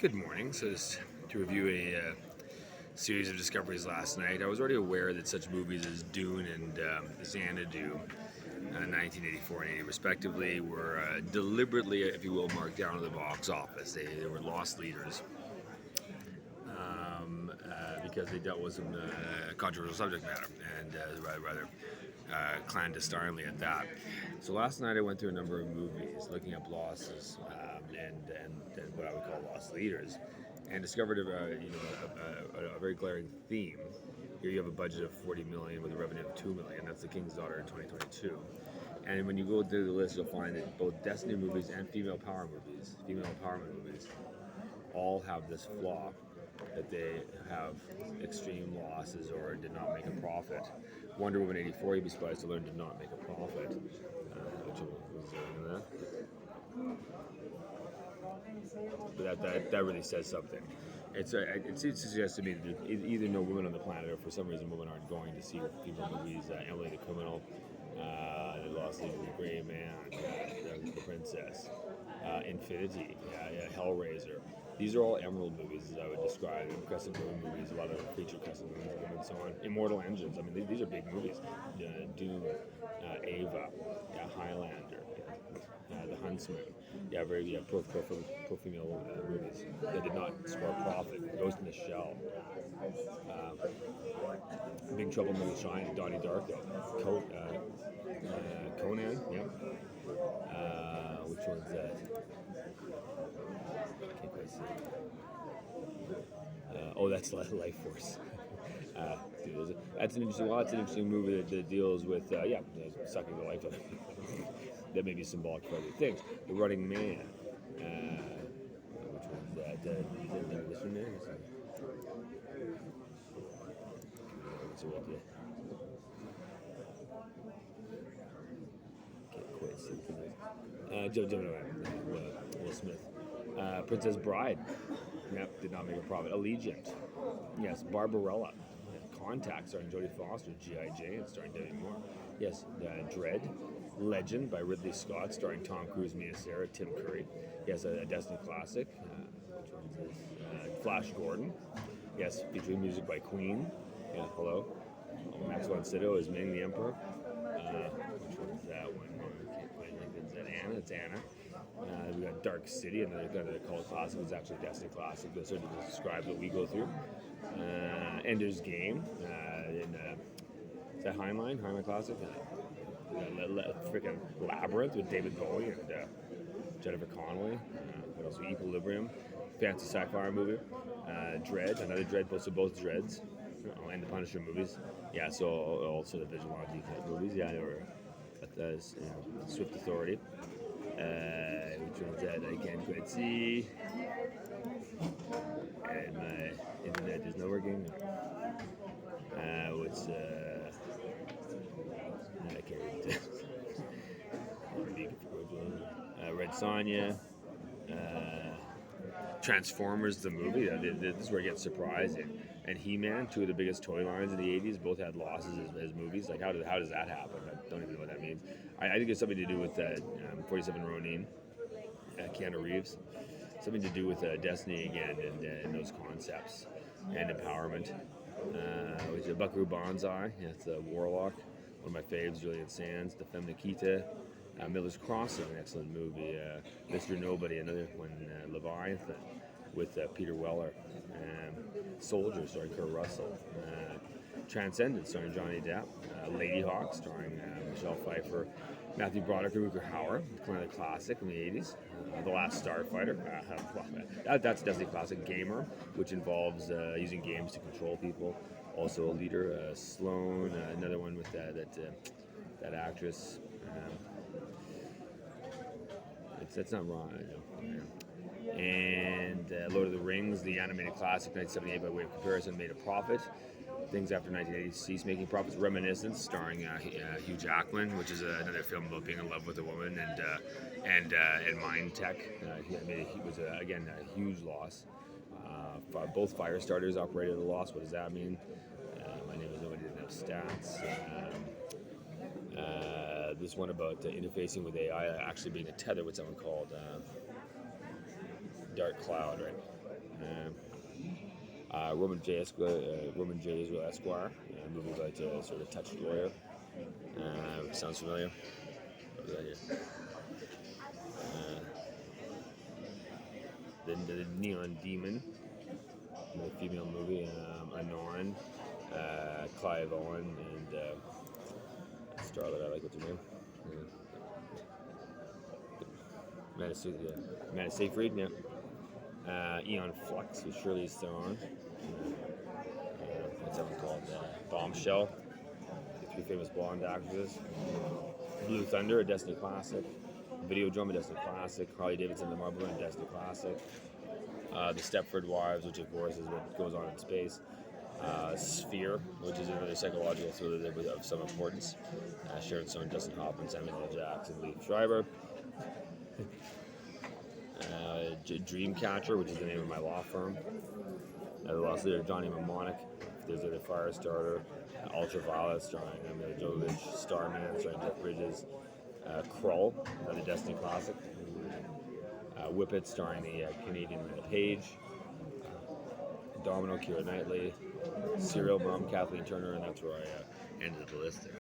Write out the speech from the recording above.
Good morning. So just to review a series of discoveries last night, I was already aware that such movies as Dune and Xanadu, 1984 and 80 respectively, were deliberately, if you will, marked down to the box office. They were lost leaders because they dealt with some controversial subject matter, and rather clandestinely at that. So last night I went through a number of movies looking up losses and what I would call lost leaders, and discovered a very glaring theme. Here you have a budget of $40 million with a revenue of $2 million. That's The King's Daughter in 2022. And when you go through the list, you'll find that both Destiny movies and female empowerment movies, all have this flaw that they have extreme losses or did not make a profit. Wonder Woman 84, you'd be surprised to learn, did not make a profit, which was but that really says something. It suggests to me that either no women on the planet, or for some reason women aren't going to see female movies. Emily the Criminal, The Lost Leader, The Gray Man, The Princess, Infinity, Hellraiser. These are all Emerald movies, as I would describe them. Crescent Moon movies, a lot of feature Crescent Moons and so on. Immortal Engines. I mean, these are big movies. Dune, Ava, Highlander, The Huntsman. Pro female movies that did not score profit. Ghost in the Shell. Big Trouble in Little China, Donnie Darko. Conan, yeah. Which one's that? I can't quite see. That's Life Force. That's an interesting movie that deals with sucking the life out of people. That may be symbolic for other things. The Running Man. Which one's that? This one there? Can't quite see. Will Smith. Princess Bride. Yep, did not make a profit. Allegiant. Yes, Barbarella. Contact, starring Jodie Foster. G.I. Jane, starring Demi Moore. Yes, Dread. Legend by Ridley Scott, starring Tom Cruise, Mia Sara, Tim Curry. Yes, a Destiny classic. Which one's this? Flash Gordon. Yes, featuring music by Queen. Yeah, hello. Maxwell Sido is Ming the Emperor. Which one's that one? I can't quite think. Is that Anna? It's Anna. We got Dark City, another cult classic. It's actually a Destiny classic, but certainly describes what we go through. Ender's Game. Is that Heinlein? Heinlein classic? Freaking Labyrinth with David Bowie and Jennifer Connelly. What else? Equilibrium. Fancy sci-fi movie. Dread. Another Dread. Both Dreads. And the Punisher movies. Yeah, so also the vigilante type movies. Yeah, or Swift Authority. Which one's that? I can't quite see. And my internet is not working. What's I can't read it. Red Sonja. Transformers the movie. This is where it gets surprising. And He-Man, two of the biggest toy lines in the 80s, both had losses as movies. Like, how does that happen? I don't even know what that means. I think it's something to do with 47 Ronin, Keanu Reeves. Something to do with Destiny again and those concepts and empowerment. Which is Buckaroo Banzai. Yeah, it's a Warlock. One of my faves, Julian Sands. The Femme Nikita. Miller's Crossing, an excellent movie. Mr. Nobody, another one. Leviathan with Peter Weller. Soldier, starring Kurt Russell. Transcendence, starring Johnny Depp. Lady Hawk, starring Michelle Pfeiffer. Matthew Broderick and Rutger Hauer, kind of a classic in the 80s. The Last Starfighter, that's definitely a classic. Gamer, which involves using games to control people. Also a leader, Sloane, another one with that actress. That's not wrong. And Lord of the Rings, the animated classic, 1978, by way of comparison, made a profit. Things after 1980 ceased making profits. Reminiscence, starring Hugh Jackman, which is another film about being in love with a woman and mind tech. He was again a huge loss. Both Firestarters operated at a loss. What does that mean? My name is nobody didn't have stats. This one about interfacing with AI, actually being a tether with someone called Dark Cloud, right? Roman J. Israel Esquire, a movie about a sort of touched lawyer. Sounds familiar. The Neon Demon, the female movie, Anon, Clive Owen, and Starlet, I like what's her name. Amanda Seyfried, yeah. Eon Flux with Shirley Theron. What's that one called? Bombshell. The three famous blonde actresses. Blue Thunder, a Destiny classic. Videodrome, a Destiny classic. Harley Davidson, the Marble, a Destiny classic. The Stepford Wives, which of course is what goes on in space. Sphere, which is another psychological thriller of some importance. Sharon Stone, Dustin Hoffman, Samuel L. Jackson, Lee Schreiber. Dreamcatcher, which is the name of my law firm. The lost leader, Johnny Mnemonic. There's the Firestarter. Ultraviolet, starring Mila Jovovich. Starman, starring Jeff Bridges. Krull, another Destiny classic. Whippet, starring the Canadian Page. Domino, Keira Knightley. Serial Mom, Kathleen Turner, and that's where I ended the list there.